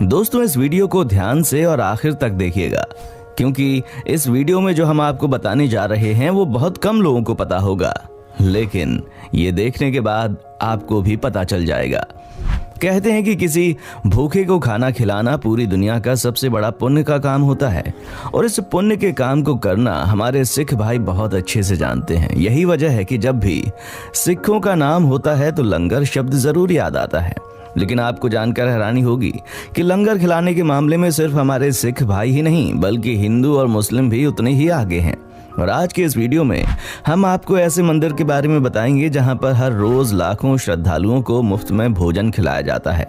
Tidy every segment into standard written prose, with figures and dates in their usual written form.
दोस्तों, इस वीडियो को ध्यान से और आखिर तक देखिएगा, क्योंकि इस वीडियो में जो हम आपको बताने जा रहे हैं वो बहुत कम लोगों को पता होगा, लेकिन ये देखने के बाद आपको भी पता चल जाएगा। कहते हैं कि किसी भूखे को खाना खिलाना पूरी दुनिया का सबसे बड़ा पुण्य का काम होता है, और इस पुण्य के काम को करना हमारे सिख भाई बहुत अच्छे से जानते हैं। यही वजह है कि जब भी सिखों का नाम होता है तो लंगर शब्द जरूर याद आता है। लेकिन आपको जानकर हैरानी होगी कि लंगर खिलाने के मामले में सिर्फ हमारे सिख भाई ही नहीं, बल्कि हिंदू और मुस्लिम भी उतने ही आगे हैं। और आज के इस वीडियो में हम आपको ऐसे मंदिर के बारे में बताएंगे जहां पर हर रोज लाखों श्रद्धालुओं को मुफ्त में भोजन खिलाया जाता है।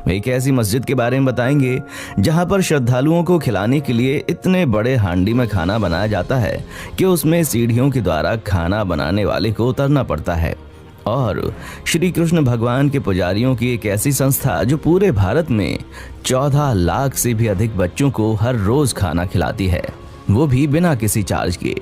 एक ऐसी मस्जिद के बारे में बताएंगे जहां पर श्रद्धालुओं को खिलाने के लिए इतने बड़े हांडी में खाना बनाया जाता है कि उसमें सीढ़ियों के द्वारा खाना बनाने वाले को उतरना पड़ता है। और श्री कृष्ण भगवान के पुजारियों की एक ऐसी संस्था जो पूरे भारत में 14 लाख से भी अधिक बच्चों को हर रोज खाना खिलाती है, वो भी बिना किसी चार्ज के।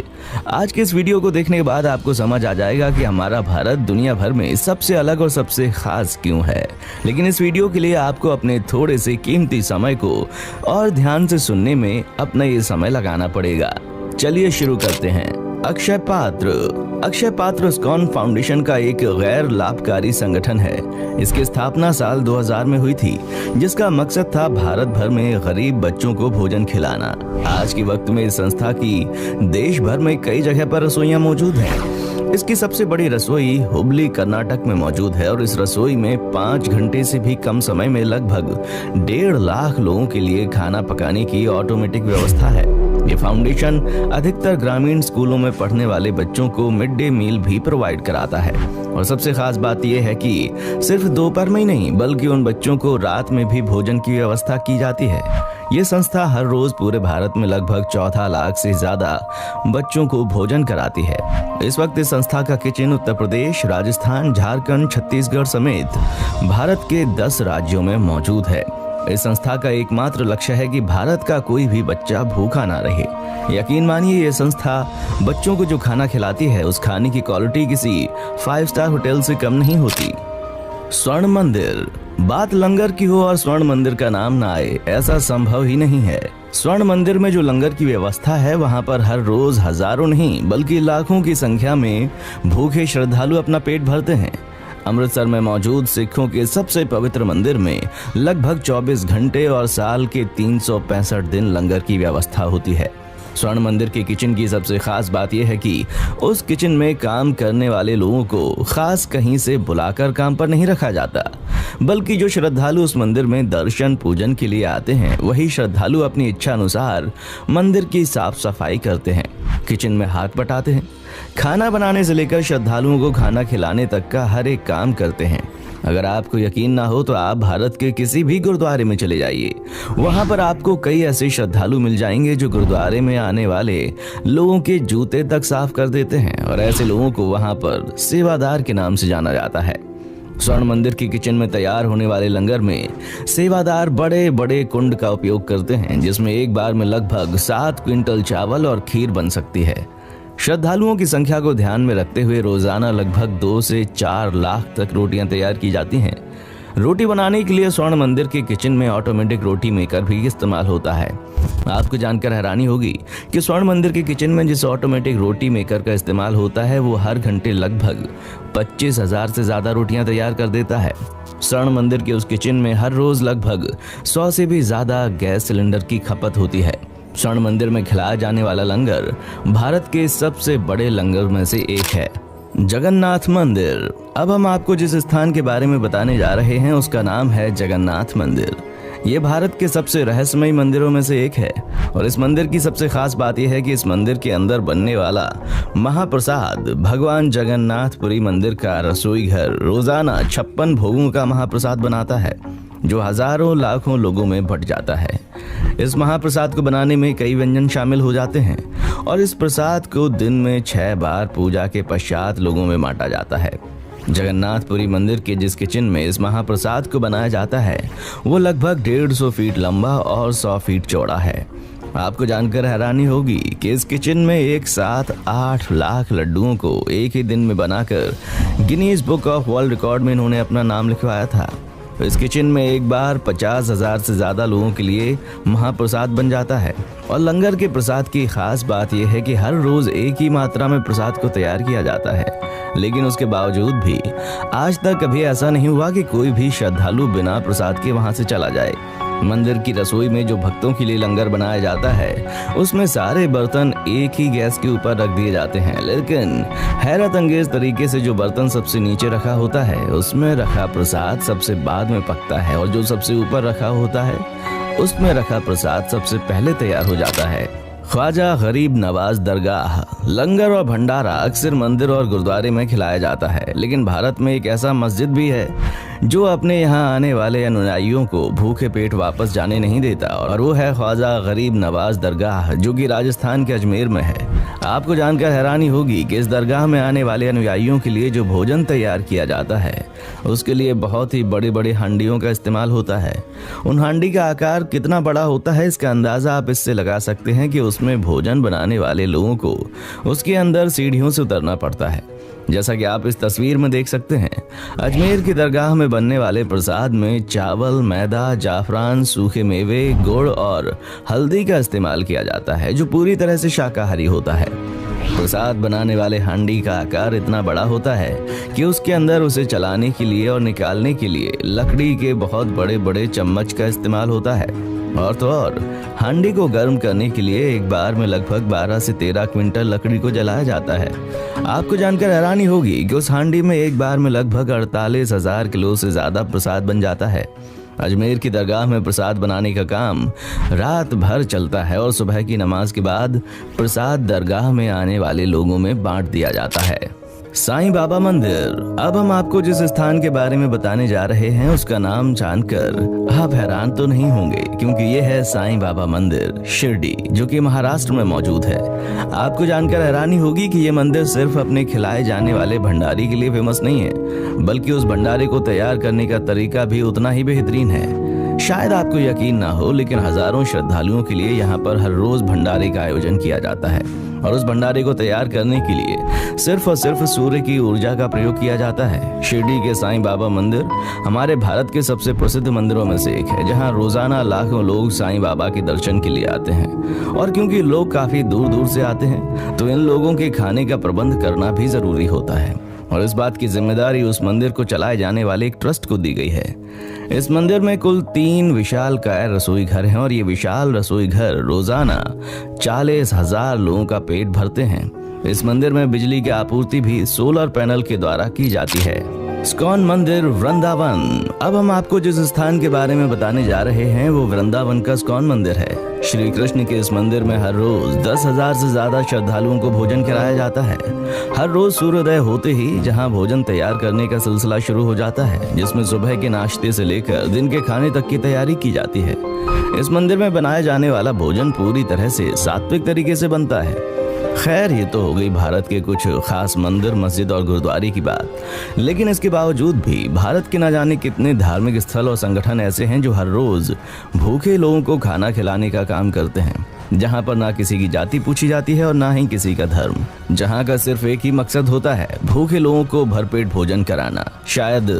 आज के इस वीडियो को देखने के बाद आपको समझ आ जाएगा कि हमारा भारत दुनिया भर में सबसे अलग और सबसे खास क्यों है। लेकिन इस वीडियो के लिए आपको अपने थोड़े से कीमती समय को और ध्यान से सुनने में अपना ये समय लगाना पड़ेगा। चलिए शुरू करते हैं। अक्षय पात्र इस्कॉन फाउंडेशन का एक गैर लाभकारी संगठन है। इसकी स्थापना साल 2000 में हुई थी, जिसका मकसद था भारत भर में गरीब बच्चों को भोजन खिलाना। आज के वक्त में इस संस्था की देश भर में कई जगह पर रसोइयां मौजूद हैं। इसकी सबसे बड़ी रसोई हुबली कर्नाटक में मौजूद है, और इस रसोई में 5 घंटे से भी कम समय में लगभग 1.5 लाख लोगों के लिए खाना पकाने की ऑटोमेटिक व्यवस्था है। ये फाउंडेशन अधिकतर ग्रामीण स्कूलों में पढ़ने वाले बच्चों को मिड डे मील भी प्रोवाइड कराता है। और सबसे खास बात यह है कि सिर्फ दोपहर में ही नहीं, बल्कि उन बच्चों को रात में भी भोजन की व्यवस्था की जाती है। ये संस्था हर रोज पूरे भारत में लगभग 14 लाख से ज्यादा बच्चों को भोजन कराती है। इस वक्त इस संस्था का किचन उत्तर प्रदेश, राजस्थान, झारखंड, छत्तीसगढ़ समेत भारत के 10 राज्यों में मौजूद है। इस संस्था का एकमात्र लक्ष्य है कि भारत का कोई भी बच्चा भूखा ना रहे। यकीन मानिए, ये संस्था बच्चों को जो खाना खिलाती है उस खाने की क्वालिटी किसी 5 स्टार होटल से कम नहीं होती। स्वर्ण मंदिर, बात लंगर की हो और स्वर्ण मंदिर का नाम ना आए, ऐसा संभव ही नहीं है। स्वर्ण मंदिर में जो लंगर की व्यवस्था है, वहां पर हर रोज हजारों नहीं बल्कि लाखों की संख्या में भूखे श्रद्धालु अपना पेट भरते हैं। अमृतसर में मौजूद सिखों के सबसे पवित्र मंदिर में लगभग 24 घंटे और साल के 365 दिन लंगर की व्यवस्था होती है। स्वर्ण मंदिर के किचन की सबसे खास बात यह है कि उस किचन में काम करने वाले लोगों को खास कहीं से बुलाकर काम पर नहीं रखा जाता, बल्कि जो श्रद्धालु उस मंदिर में दर्शन पूजन के लिए आते हैं, वही श्रद्धालु अपनी इच्छा अनुसार मंदिर की साफ सफाई करते हैं, किचन में हाथ बटाते हैं, खाना बनाने से लेकर श्रद्धालुओं को खाना खिलाने तक का हर एक काम करते हैं। अगर आपको यकीन ना हो तो आप भारत के किसी भी गुरुद्वारे में चले जाइए, वहां पर आपको कई ऐसे श्रद्धालु मिल जाएंगे जो गुरुद्वारे में आने वाले लोगों के जूते तक साफ कर देते हैं, और ऐसे लोगों को वहां पर सेवादार के नाम से जाना जाता है। स्वर्ण मंदिर की किचन में तैयार होने वाले लंगर में सेवादार बड़े बड़े कुंड का उपयोग करते हैं, जिसमें एक बार में लगभग 7 क्विंटल चावल और खीर बन सकती है। श्रद्धालुओं की संख्या को ध्यान में रखते हुए रोजाना लगभग 2 से 4 लाख तक रोटियां तैयार की जाती हैं। रोटी बनाने के लिए स्वर्ण मंदिर के किचन में ऑटोमेटिक रोटी मेकर भी इस्तेमाल होता है। आपको जानकर हैरानी होगी कि स्वर्ण मंदिर के किचन में जिस ऑटोमेटिक रोटी मेकर का इस्तेमाल होता है, वो हर घंटे लगभग 25,000 से ज्यादा रोटियां तैयार कर देता है। स्वर्ण मंदिर के उस किचन में हर रोज लगभग 100 से भी ज्यादा गैस सिलेंडर की खपत होती है। स्वर्ण मंदिर में खिलाया जाने वाला लंगर भारत के सबसे बड़े लंगर में से एक है। जगन्नाथ मंदिर। अब हम आपको जिस स्थान के बारे में बताने जा रहे हैं उसका नाम है जगन्नाथ मंदिर। ये भारत के सबसे रहस्यमयी मंदिरों में से एक है, और इस मंदिर की सबसे खास बात यह है कि इस मंदिर के अंदर बनने वाला महाप्रसाद भगवान जगन्नाथपुरी मंदिर का रसोई घर रोजाना 56 भोगों का महाप्रसाद बनाता है, जो हजारों लाखों लोगों में बंट जाता है। इस महाप्रसाद को बनाने में कई व्यंजन शामिल हो जाते हैं, और इस प्रसाद को दिन में 6 बार पूजा के पश्चात लोगों में बांटा जाता है। जगन्नाथपुरी मंदिर के जिस किचन में इस महाप्रसाद को बनाया जाता है, वो लगभग 150 फीट लंबा और 100 फीट चौड़ा है। आपको जानकर हैरानी होगी कि इस किचन में एक साथ 8 लाख लड्डुओं को एक ही दिन में बनाकर Guinness book of world record में इन्होंने अपना नाम लिखवाया था। इस किचन में एक बार 50,000 से ज़्यादा लोगों के लिए महाप्रसाद बन जाता है। और लंगर के प्रसाद की खास बात यह है कि हर रोज़ एक ही मात्रा में प्रसाद को तैयार किया जाता है, लेकिन उसके बावजूद भी आज तक कभी ऐसा नहीं हुआ कि कोई भी श्रद्धालु बिना प्रसाद के वहां से चला जाए। मंदिर की रसोई में जो भक्तों के लिए लंगर बनाया जाता है उसमें सारे बर्तन एक ही गैस के ऊपर रख दिए जाते हैं, लेकिन हैरत अंगेज तरीके से जो बर्तन सबसे नीचे रखा होता है उसमें रखा प्रसाद सबसे बाद में पकता है, और जो सबसे ऊपर रखा होता है उसमें रखा प्रसाद सबसे पहले तैयार हो जाता है। ख्वाजा गरीब नवाज दरगाह लंगर और भंडारा अक्सर मंदिर और गुरुद्वारे में खिलाया जाता है, लेकिन भारत में एक ऐसा मस्जिद भी है जो अपने यहाँ आने वाले अनुयायियों को भूखे पेट वापस जाने नहीं देता, और वो है ख्वाजा गरीब नवाज दरगाह, जो कि राजस्थान के अजमेर में है। आपको जानकर हैरानी होगी कि इस दरगाह में आने वाले अनुयायियों के लिए जो भोजन तैयार किया जाता है उसके लिए बहुत ही बड़े बड़े हांडियों का इस्तेमाल होता है। उन हांडी का आकार कितना बड़ा होता है इसका अंदाज़ा आप इससे लगा सकते हैं कि उसमें भोजन बनाने वाले लोगों को उसके अंदर सीढ़ियों से उतरना पड़ता है। जैसा कि आप इस तस्वीर में देख सकते हैं, अजमेर की दरगाह में बनने वाले प्रसाद में चावल, मैदा, जाफरान, सूखे मेवे, गुड़ और हल्दी का इस्तेमाल किया जाता है, जो पूरी तरह से शाकाहारी होता है। प्रसाद बनाने वाले हांडी का आकार इतना बड़ा होता है कि उसके अंदर उसे चलाने के लिए और निकालने के लिए लकड़ी के बहुत बड़े बड़े चम्मच का इस्तेमाल होता है। और तो और हांडी को गर्म करने के लिए एक बार में लगभग 12 से 13 क्विंटल लकड़ी को जलाया जाता है। आपको जानकर हैरानी होगी कि उस हांडी में एक बार में लगभग 48,000 किलो से ज्यादा प्रसाद बन जाता है। अजमेर की दरगाह में प्रसाद बनाने का काम रात भर चलता है और सुबह की नमाज के बाद प्रसाद दरगाह में आने वाले लोगों में बांट दिया जाता है। साईं बाबा मंदिर। अब हम आपको जिस स्थान के बारे में बताने जा रहे हैं उसका नाम जानकर आप हैरान तो नहीं होंगे, क्योंकि ये है साईं बाबा मंदिर शिरडी, जो कि महाराष्ट्र में मौजूद है। आपको जानकर हैरानी होगी कि ये मंदिर सिर्फ अपने खिलाए जाने वाले भंडारी के लिए फेमस नहीं है, बल्कि उस भंडारे को तैयार करने का तरीका भी उतना ही बेहतरीन है। शायद आपको यकीन ना हो, लेकिन हजारों श्रद्धालुओं के लिए यहाँ पर हर रोज भंडारे का आयोजन किया जाता है, और उस भंडारे को तैयार करने के लिए सिर्फ और सिर्फ सूर्य की ऊर्जा का प्रयोग किया जाता है। शिरडी के साईं बाबा मंदिर हमारे भारत के सबसे प्रसिद्ध मंदिरों में से एक है, जहां रोजाना लाखों लोग साईं बाबा के दर्शन के लिए आते हैं। और क्योंकि लोग काफी दूर दूर से आते हैं, तो इन लोगों के खाने का प्रबंध करना भी जरूरी होता है, और इस बात की जिम्मेदारी उस मंदिर को चलाए जाने वाले एक ट्रस्ट को दी गई है। इस मंदिर में कुल 3 विशालकाय रसोई घर हैं, और ये विशाल रसोई घर रोजाना 40,000 लोगों का पेट भरते हैं। इस मंदिर में बिजली की आपूर्ति भी सोलर पैनल के द्वारा की जाती है। इस्कॉन मंदिर वृंदावन। अब हम आपको जिस स्थान के बारे में बताने जा रहे हैं वो वृंदावन का इस्कॉन मंदिर है। श्री कृष्ण के इस मंदिर में हर रोज 10,000 से ज्यादा श्रद्धालुओं को भोजन कराया जाता है। हर रोज सूर्योदय होते ही जहां भोजन तैयार करने का सिलसिला शुरू हो जाता है, जिसमें सुबह के नाश्ते से लेकर दिन के खाने तक की तैयारी की जाती है। इस मंदिर में बनाया जाने वाला भोजन पूरी तरह से सात्विक तरीके से बनता है। खैर, ये तो हो गई भारत के कुछ खास मंदिर, मस्जिद और गुरुद्वारे की बात, लेकिन इसके बावजूद भी भारत के न जाने कितने धार्मिक स्थल और संगठन ऐसे हैं जो हर रोज भूखे लोगों को खाना खिलाने का काम करते हैं, जहां पर ना किसी की जाति पूछी जाती है और ना ही किसी का धर्म, जहां का सिर्फ एक ही मकसद होता है, भूखे लोगों को भरपेट भोजन कराना। शायद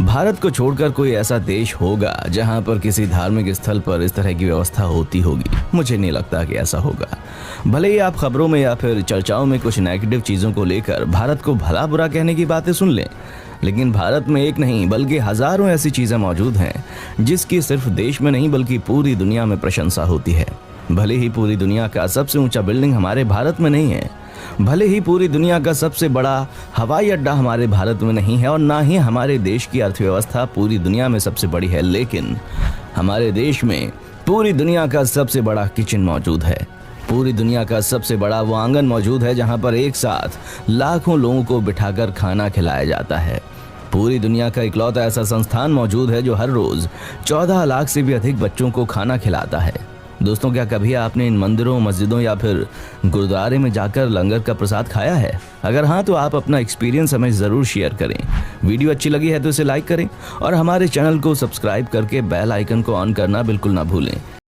भारत को छोड़कर कोई ऐसा देश होगा जहां पर किसी धार्मिक स्थल पर इस तरह की व्यवस्था होती होगी। मुझे नहीं लगता कि ऐसा होगा। भले ही आप खबरों में या फिर चर्चाओं में कुछ नेगेटिव चीजों को लेकर भारत को भला बुरा कहने की बातें सुन लें, लेकिन भारत में एक नहीं बल्कि हजारों ऐसी चीजें मौजूद हैं जिसकी सिर्फ देश में नहीं बल्कि पूरी दुनिया में प्रशंसा होती है। भले ही पूरी दुनिया का सबसे ऊंचा बिल्डिंग हमारे भारत में नहीं है, भले ही पूरी दुनिया का सबसे बड़ा हवाई अड्डा हमारे भारत में नहीं है, और ना ही हमारे देश की अर्थव्यवस्था पूरी दुनिया में सबसे बड़ी है, लेकिन हमारे देश में पूरी दुनिया का सबसे बड़ा किचन मौजूद है। पूरी दुनिया का सबसे बड़ा वो आंगन मौजूद है जहां पर एक साथ लाखों लोगों को बिठाकर खाना खिलाया जाता है। पूरी दुनिया का इकलौता ऐसा संस्थान मौजूद है जो हर रोज 14 लाख से भी अधिक बच्चों को खाना खिलाता है। दोस्तों, क्या कभी आपने इन मंदिरों, मस्जिदों या फिर गुरुद्वारे में जाकर लंगर का प्रसाद खाया है? अगर हाँ, तो आप अपना एक्सपीरियंस हमें ज़रूर शेयर करें। वीडियो अच्छी लगी है तो इसे लाइक करें और हमारे चैनल को सब्सक्राइब करके बेल आइकन को ऑन करना बिल्कुल ना भूलें।